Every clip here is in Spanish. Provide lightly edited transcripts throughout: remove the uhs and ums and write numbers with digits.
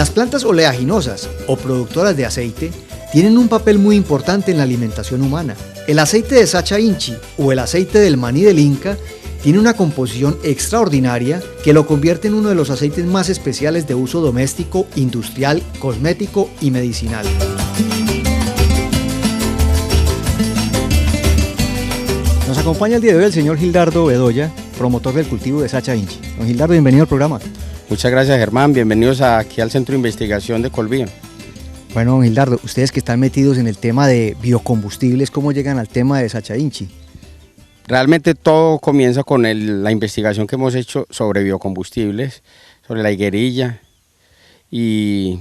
Las plantas oleaginosas o productoras de aceite tienen un papel muy importante en la alimentación humana. El aceite de Sacha Inchi o el aceite del maní del Inca tiene una composición extraordinaria que lo convierte en uno de los aceites más especiales de uso doméstico, industrial, cosmético y medicinal. Nos acompaña el día de hoy el señor Gildardo Bedoya, promotor del cultivo de Sacha Inchi. Don Gildardo, bienvenido al programa. Muchas gracias, Germán, bienvenidos aquí al Centro de Investigación de Colbín. Bueno, don Gildardo, ustedes que están metidos en el tema de biocombustibles, ¿cómo llegan al tema de Sacha Inchi? Realmente todo comienza con la investigación que hemos hecho sobre biocombustibles, sobre la higuerilla y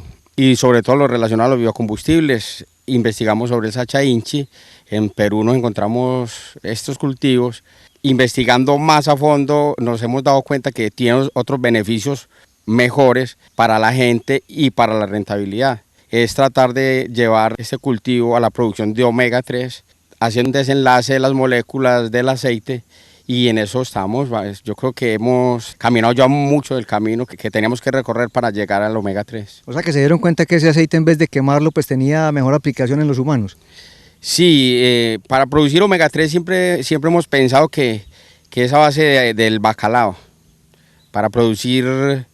sobre todo lo relacionado a los biocombustibles. Investigamos sobre el Sacha Inchi, en Perú nos encontramos estos cultivos. Investigando más a fondo nos hemos dado cuenta que tienen otros beneficios mejores para la gente y para la rentabilidad. Es tratar de llevar este cultivo a la producción de omega 3, haciendo un desenlace de las moléculas del aceite y en eso estamos. Yo creo que hemos caminado ya mucho del camino que teníamos que recorrer para llegar al omega 3. O sea que se dieron cuenta que ese aceite en vez de quemarlo pues tenía mejor aplicación en los humanos. Sí, para producir omega 3 siempre hemos pensado que es a base del bacalao. Para producir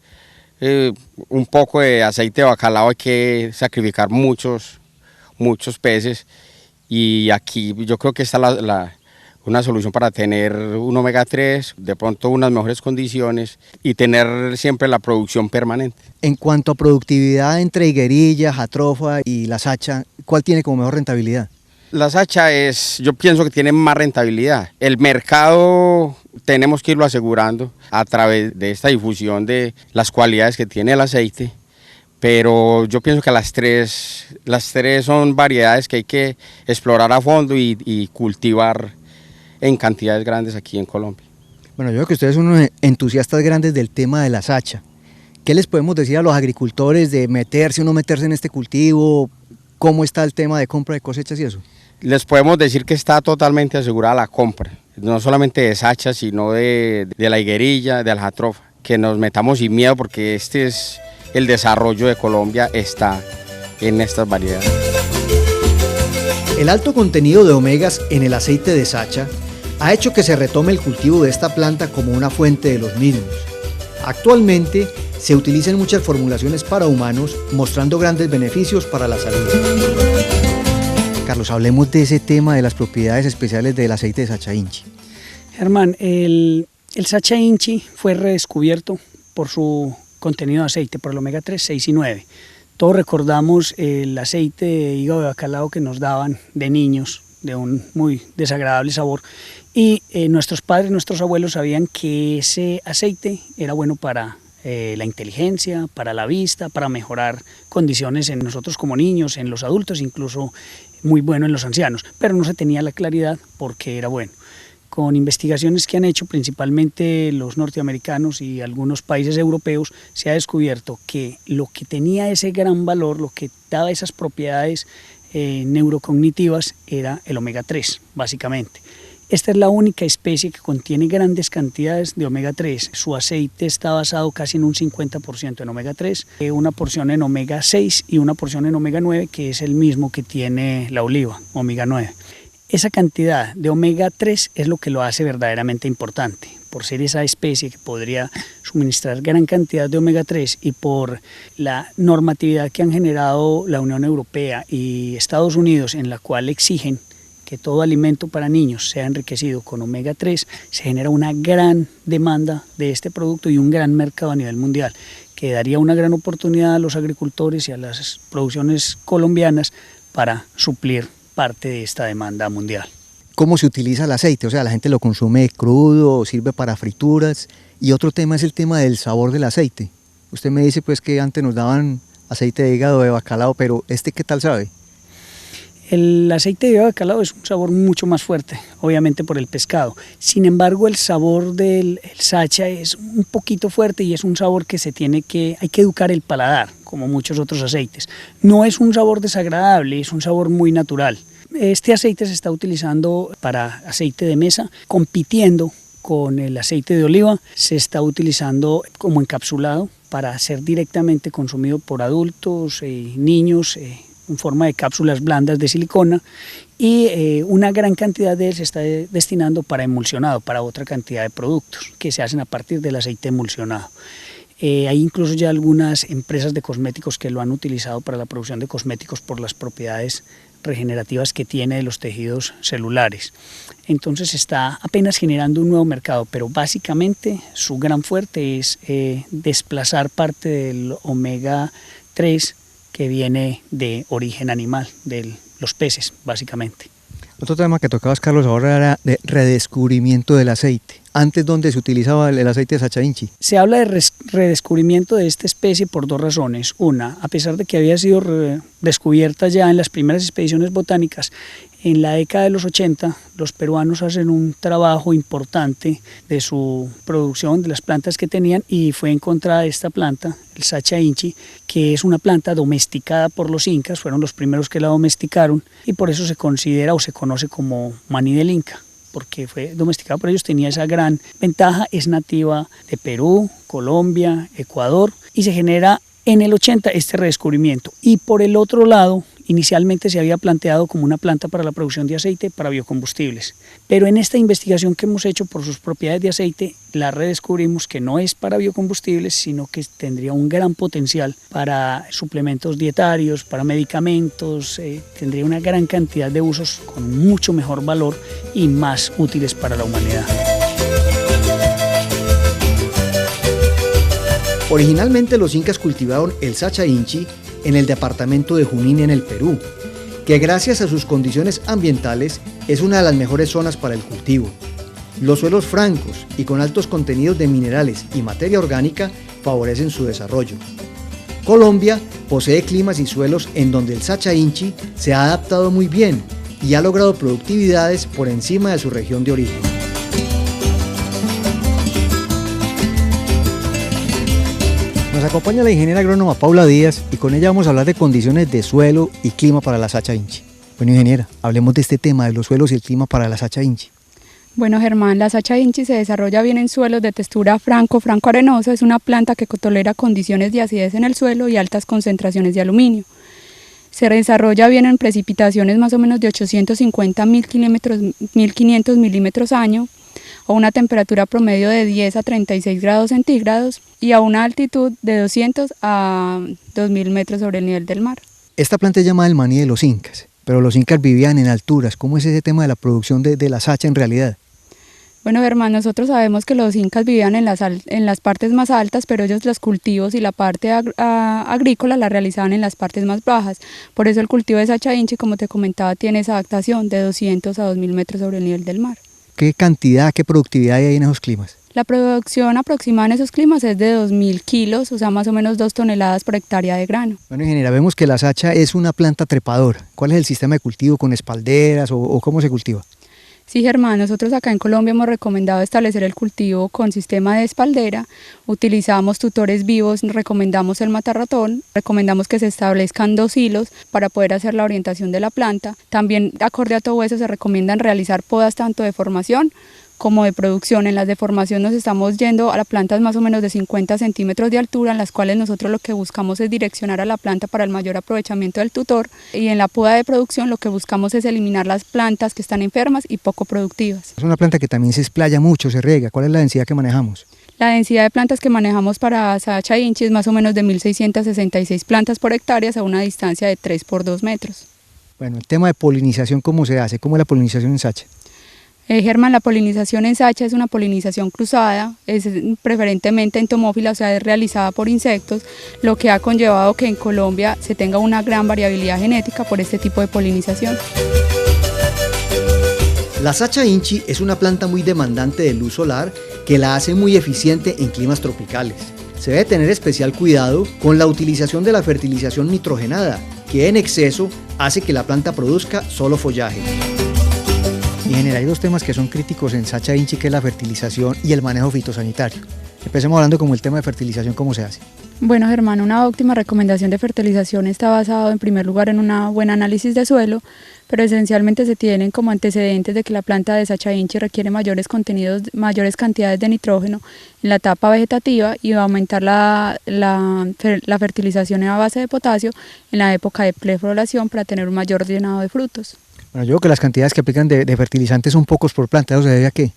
un poco de aceite de bacalao hay que sacrificar muchos peces y aquí yo creo que está una solución para tener un omega 3, de pronto unas mejores condiciones y tener siempre la producción permanente. En cuanto a productividad entre higuerilla, jatropha y la Sacha, ¿cuál tiene como mejor rentabilidad? La Sacha yo pienso que tiene más rentabilidad. El mercado tenemos que irlo asegurando a través de esta difusión de las cualidades que tiene el aceite, pero yo pienso que las tres son variedades que hay que explorar a fondo y cultivar en cantidades grandes aquí en Colombia. Bueno, yo creo que ustedes son unos entusiastas grandes del tema de la Sacha. ¿Qué les podemos decir a los agricultores de meterse o no meterse en este cultivo? ¿Cómo está el tema de compra de cosechas y eso? Les podemos decir que está totalmente asegurada la compra, no solamente de Sacha, sino de la higuerilla, de la jatropha, que nos metamos sin miedo porque el desarrollo de Colombia está en estas variedades. El alto contenido de omegas en el aceite de Sacha ha hecho que se retome el cultivo de esta planta como una fuente de los mismos. Actualmente se utilizan muchas formulaciones para humanos, mostrando grandes beneficios para la salud. Carlos, hablemos de ese tema de las propiedades especiales del aceite de Sacha Inchi. Germán, el Sacha Inchi fue redescubierto por su contenido de aceite, por el omega 3, 6 y 9. Todos recordamos el aceite de hígado de bacalao que nos daban de niños, de un muy desagradable sabor, y nuestros padres, nuestros abuelos sabían que ese aceite era bueno para la inteligencia, para la vista, para mejorar condiciones en nosotros como niños, en los adultos, incluso muy bueno en los ancianos, pero no se tenía la claridad por qué era bueno. Con investigaciones que han hecho principalmente los norteamericanos y algunos países europeos, se ha descubierto que lo que tenía ese gran valor, lo que daba esas propiedades neurocognitivas, era el omega 3, básicamente. Esta es la única especie que contiene grandes cantidades de omega 3. Su aceite está basado casi en un 50% en omega 3, una porción en omega 6 y una porción en omega 9, que es el mismo que tiene la oliva, omega 9. Esa cantidad de omega 3 es lo que lo hace verdaderamente importante, por ser esa especie que podría suministrar gran cantidad de omega 3 y por la normatividad que han generado la Unión Europea y Estados Unidos, en la cual exigen que todo alimento para niños sea enriquecido con omega 3, se genera una gran demanda de este producto y un gran mercado a nivel mundial, que daría una gran oportunidad a los agricultores y a las producciones colombianas para suplir parte de esta demanda mundial. ¿Cómo se utiliza el aceite? O sea, la gente lo consume crudo, sirve para frituras, y otro tema es el tema del sabor del aceite. Usted me dice pues que antes nos daban aceite de hígado de bacalao, pero ¿qué tal sabe? El aceite de hígado de bacalao es un sabor mucho más fuerte, obviamente por el pescado. Sin embargo, el sabor del Sacha es un poquito fuerte y es un sabor que hay que educar el paladar, como muchos otros aceites. No es un sabor desagradable, es un sabor muy natural. Este aceite se está utilizando para aceite de mesa, compitiendo con el aceite de oliva, se está utilizando como encapsulado para ser directamente consumido por adultos y niños en forma de cápsulas blandas de silicona, y una gran cantidad de él se está destinando para emulsionado, para otra cantidad de productos que se hacen a partir del aceite emulsionado. Hay incluso ya algunas empresas de cosméticos que lo han utilizado para la producción de cosméticos por las propiedades regenerativas que tiene de los tejidos celulares. Entonces está apenas generando un nuevo mercado, pero básicamente su gran fuerte es desplazar parte del omega 3 que viene de origen animal, de los peces básicamente. Otro tema que tocabas, Carlos, ahora era de redescubrimiento del aceite. Antes, ¿dónde se utilizaba el aceite de Sacha Inchi? Se habla de redescubrimiento de esta especie por dos razones. Una, a pesar de que había sido descubierta ya en las primeras expediciones botánicas, en la década de los 80, los peruanos hacen un trabajo importante de su producción, de las plantas que tenían, y fue encontrada esta planta, el Sacha Inchi, que es una planta domesticada por los incas, fueron los primeros que la domesticaron, y por eso se considera o se conoce como maní del Inca, porque fue domesticada por ellos, tenía esa gran ventaja, es nativa de Perú, Colombia, Ecuador, y se genera en el 80 este redescubrimiento. Y por el otro lado, inicialmente se había planteado como una planta para la producción de aceite para biocombustibles, pero en esta investigación que hemos hecho por sus propiedades de aceite, la redescubrimos que no es para biocombustibles, sino que tendría un gran potencial para suplementos dietarios, para medicamentos, tendría una gran cantidad de usos con mucho mejor valor y más útiles para la humanidad. Originalmente los incas cultivaron el Sacha Inchi en el departamento de Junín en el Perú, que gracias a sus condiciones ambientales es una de las mejores zonas para el cultivo. Los suelos francos y con altos contenidos de minerales y materia orgánica favorecen su desarrollo. Colombia posee climas y suelos en donde el Sacha Inchi se ha adaptado muy bien y ha logrado productividades por encima de su región de origen. Nos acompaña la ingeniera agrónoma Paula Díaz y con ella vamos a hablar de condiciones de suelo y clima para la Sacha Inchi. Bueno, ingeniera, hablemos de este tema de los suelos y el clima para la Sacha Inchi. Bueno, Germán, la Sacha Inchi se desarrolla bien en suelos de textura franco-arenosa. Es una planta que tolera condiciones de acidez en el suelo y altas concentraciones de aluminio. Se desarrolla bien en precipitaciones más o menos de 850 a 1500 milímetros año, a una temperatura promedio de 10 a 36 grados centígrados y a una altitud de 200 a 2000 metros sobre el nivel del mar. Esta planta es llamada el maní de los incas, pero los incas vivían en alturas. ¿Cómo es ese tema de la producción de la Sacha en realidad? Bueno, Germán, nosotros sabemos que los incas vivían en las partes más altas, pero ellos los cultivos y la parte agrícola la realizaban en las partes más bajas. Por eso el cultivo de Sacha Inchi, como te comentaba, tiene esa adaptación de 200 a 2000 metros sobre el nivel del mar. ¿Qué cantidad, qué productividad hay en esos climas? La producción aproximada en esos climas es de 2000 kilos, o sea, más o menos 2 toneladas por hectárea de grano. Bueno, ingeniera, vemos que la Sacha es una planta trepadora. ¿Cuál es el sistema de cultivo, con espalderas o cómo se cultiva? Sí, Germán, nosotros acá en Colombia hemos recomendado establecer el cultivo con sistema de espaldera, utilizamos tutores vivos, recomendamos el matarratón, recomendamos que se establezcan 2 hilos para poder hacer la orientación de la planta. También, acorde a todo eso, se recomiendan realizar podas tanto de formación como de producción. En las de formación nos estamos yendo a las plantas más o menos de 50 centímetros de altura, en las cuales nosotros lo que buscamos es direccionar a la planta para el mayor aprovechamiento del tutor, y en la poda de producción lo que buscamos es eliminar las plantas que están enfermas y poco productivas. Es una planta que también se explaya mucho, se riega. ¿Cuál es la densidad que manejamos? La densidad de plantas que manejamos para Sacha Inchi es más o menos de 1666 plantas por hectárea a una distancia de 3 por 2 metros. Bueno, el tema de polinización, ¿cómo se hace? ¿Cómo es la polinización en Sacha? Germán, la polinización en Sacha es una polinización cruzada, es preferentemente entomófila, o sea, es realizada por insectos, lo que ha conllevado que en Colombia se tenga una gran variabilidad genética por este tipo de polinización. La Sacha Inchi es una planta muy demandante de luz solar que la hace muy eficiente en climas tropicales. Se debe tener especial cuidado con la utilización de la fertilización nitrogenada, que en exceso hace que la planta produzca solo follaje. Ingeniera, hay 2 temas que son críticos en Sacha Inchi, que es la fertilización y el manejo fitosanitario. Empecemos hablando como el tema de fertilización, ¿cómo se hace? Bueno, Germán, una óptima recomendación de fertilización está basado en primer lugar en un buen análisis de suelo, pero esencialmente se tienen como antecedentes de que la planta de Sacha Inchi requiere mayores cantidades de nitrógeno en la etapa vegetativa y va a aumentar la fertilización a base de potasio en la época de prefloración para tener un mayor llenado de frutos. Bueno, yo creo que las cantidades que aplican de fertilizantes son pocos por planta, ¿eso se debe a qué?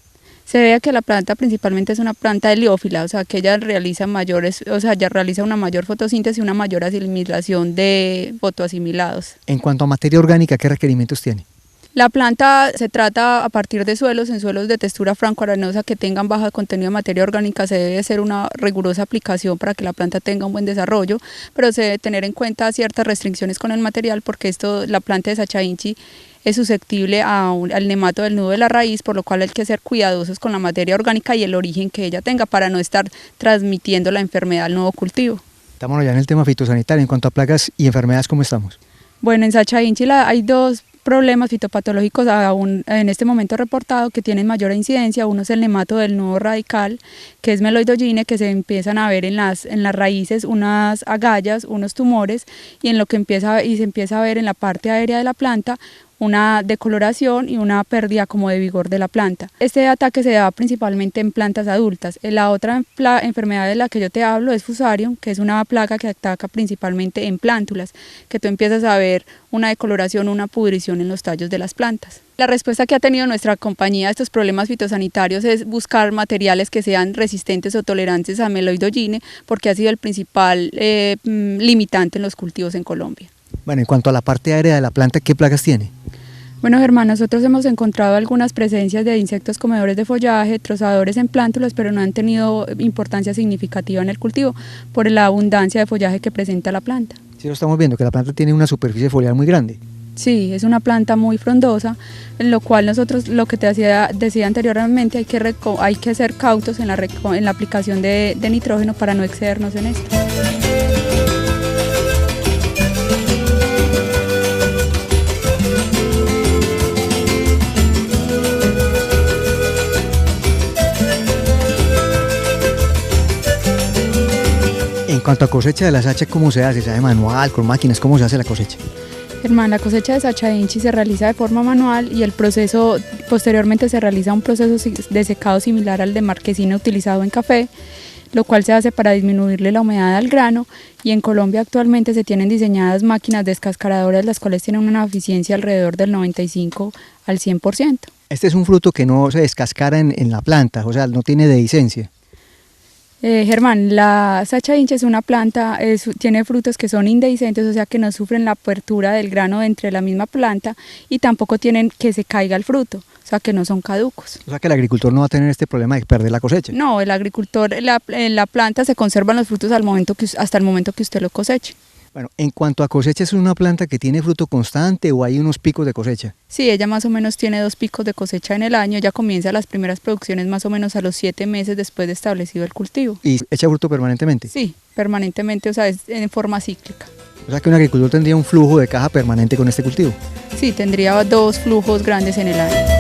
Se debe a que la planta principalmente es una planta heliófila, o sea que ella realiza una mayor fotosíntesis y una mayor asimilación de fotoasimilados. En cuanto a materia orgánica, ¿qué requerimientos tiene? La planta se trata a partir de suelos, en suelos de textura franco-arenosa que tengan bajo contenido de materia orgánica. Se debe hacer una rigurosa aplicación para que la planta tenga un buen desarrollo, pero se debe tener en cuenta ciertas restricciones con el material porque la planta de Sacha Inchi es susceptible al nemato del nudo de la raíz, por lo cual hay que ser cuidadosos con la materia orgánica y el origen que ella tenga para no estar transmitiendo la enfermedad al nuevo cultivo. Estamos ya en el tema fitosanitario. En cuanto a plagas y enfermedades, ¿cómo estamos? Bueno, en Sacha Inchi hay dos problemas fitopatológicos aún en este momento reportados que tienen mayor incidencia. Uno es el nemato del nudo radical, que es meloidogyne, que se empiezan a ver en las raíces unas agallas, unos tumores, y se empieza a ver en la parte aérea de la planta una decoloración y una pérdida como de vigor de la planta. Este ataque se da principalmente en plantas adultas. La otra enfermedad de la que yo te hablo es Fusarium, que es una plaga que ataca principalmente en plántulas, que tú empiezas a ver una decoloración, una pudrición en los tallos de las plantas. La respuesta que ha tenido nuestra compañía a estos problemas fitosanitarios es buscar materiales que sean resistentes o tolerantes a meloidogyne, porque ha sido el principal limitante en los cultivos en Colombia. Bueno, en cuanto a la parte aérea de la planta, ¿qué plagas tiene? Bueno, Germán, nosotros hemos encontrado algunas presencias de insectos comedores de follaje, trozadores en plántulas, pero no han tenido importancia significativa en el cultivo por la abundancia de follaje que presenta la planta. Sí, lo estamos viendo, que la planta tiene una superficie foliar muy grande. Sí, es una planta muy frondosa, en lo cual nosotros, lo que te decía anteriormente, hay que ser cautos en la aplicación de nitrógeno para no excedernos en esto. En cuanto a cosecha de la Sacha, ¿cómo se hace? ¿Se hace manual, con máquinas? ¿Cómo se hace la cosecha? Germán, la cosecha de Sacha Inchi se realiza de forma manual y el proceso, posteriormente se realiza un proceso de secado similar al de marquesina utilizado en café, lo cual se hace para disminuirle la humedad al grano, y en Colombia actualmente se tienen diseñadas máquinas descascaradoras, las cuales tienen una eficiencia alrededor del 95 al 100%. Este es un fruto que no se descascara en la planta, o sea, no tiene dehiscencia. Germán, la Sacha Inchi es una planta, tiene frutos que son indehiscentes, o sea que no sufren la apertura del grano entre la misma planta y tampoco tienen que se caiga el fruto, o sea que no son caducos. O sea que el agricultor no va a tener este problema de perder la cosecha. No, el agricultor, en la planta se conservan los frutos hasta el momento que usted lo coseche. Bueno, en cuanto a cosecha, ¿es una planta que tiene fruto constante o hay unos picos de cosecha? Sí, ella más o menos tiene 2 picos de cosecha en el año. Ella comienza las primeras producciones más o menos a los 7 meses después de establecido el cultivo. ¿Y echa fruto permanentemente? Sí, permanentemente, o sea, es en forma cíclica. O sea que un agricultor tendría un flujo de caja permanente con este cultivo. Sí, tendría 2 flujos grandes en el año.